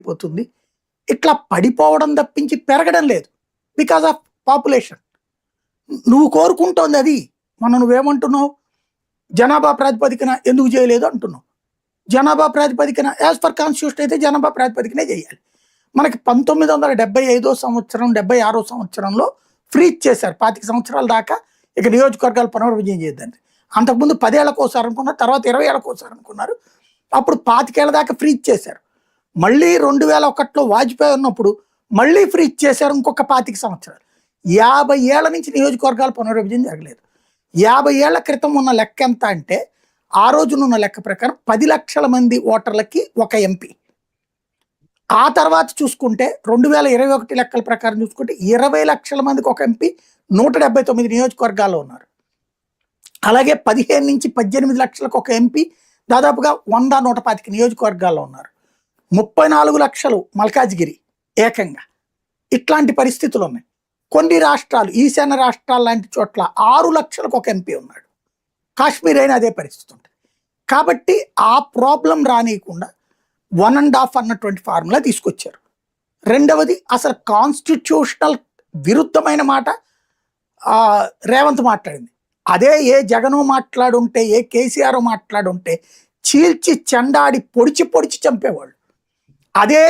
పోతుంది. ఇట్లా పడిపోవడం తప్పించి పెరగడం లేదు. Because of population. నువ్వు కోరుకుంటోంది అది. నువ్వేమంటున్నావు? జనాభా ప్రాతిపదికన ఎందుకు చేయలేదు అంటున్నావు. జనాభా ప్రాతిపదికన యాజ్ పర్ కాన్స్టిట్యూషన్ అయితే జనాభా ప్రాతిపదికనే చేయాలి. మనకి 1975 సంవత్సరం 76 సంవత్సరంలో ఫ్రీజ్ చేశారు. 25 సంవత్సరాల దాకా ఇక నియోజకవర్గాలు పునర్విభజన చేయొద్దండి. అంతకుముందు 10 ఏళ్లకోసారి అనుకున్నారు, తర్వాత 20 ఏళ్లకోసారి అనుకున్నారు. అప్పుడు 25 ఏళ్ల దాకా ఫ్రీజ్ చేశారు. మళ్ళీ 2001లో వాజ్పేయి ఉన్నప్పుడు మళ్ళీ ఫ్రీజ్ చేశారు ఇంకొక 25 సంవత్సరాలు. 50 ఏళ్ల నుంచి నియోజకవర్గాల పునర్విభజన జరగలేదు. 50 ఏళ్ల క్రితం ఉన్న లెక్క ఎంత అంటే, ఆ రోజునున్న లెక్క ప్రకారం 10 లక్షల మంది ఓటర్లకి ఒక ఎంపీ. ఆ తర్వాత చూసుకుంటే 2021 లెక్కల ప్రకారం చూసుకుంటే 20 లక్షల మందికి ఒక ఎంపీ 179 నియోజకవర్గాల్లో ఉన్నారు. అలాగే 15 నుంచి 18 లక్షలకు ఒక ఎంపీ దాదాపుగా 100-125 నియోజకవర్గాల్లో ఉన్నారు. 34 లక్షలు మల్కాజ్గిరి ఏకంగా. ఇట్లాంటి పరిస్థితులు ఉన్నాయి. కొన్ని రాష్ట్రాలు, ఈశాన్య రాష్ట్రాలు లాంటి చోట్ల 6 లక్షలకు ఒక ఎంపీ ఉన్నాడు. కాశ్మీర్ అయినా అదే పరిస్థితి ఉంటుంది. కాబట్టి ఆ ప్రాబ్లం రానియకుండా 1.5 అన్నటువంటి ఫార్ములా తీసుకొచ్చారు. రెండవది, అసలు కాన్స్టిట్యూషనల్ విరుద్ధమైన మాట రేవంత్ మాట్లాడింది. అదే ఏ జగను మాట్లాడుంటే, ఏ కేసీఆర్ మాట్లాడుంటే చీల్చి చెండాడి పొడిచి చంపేవాళ్ళు. అదే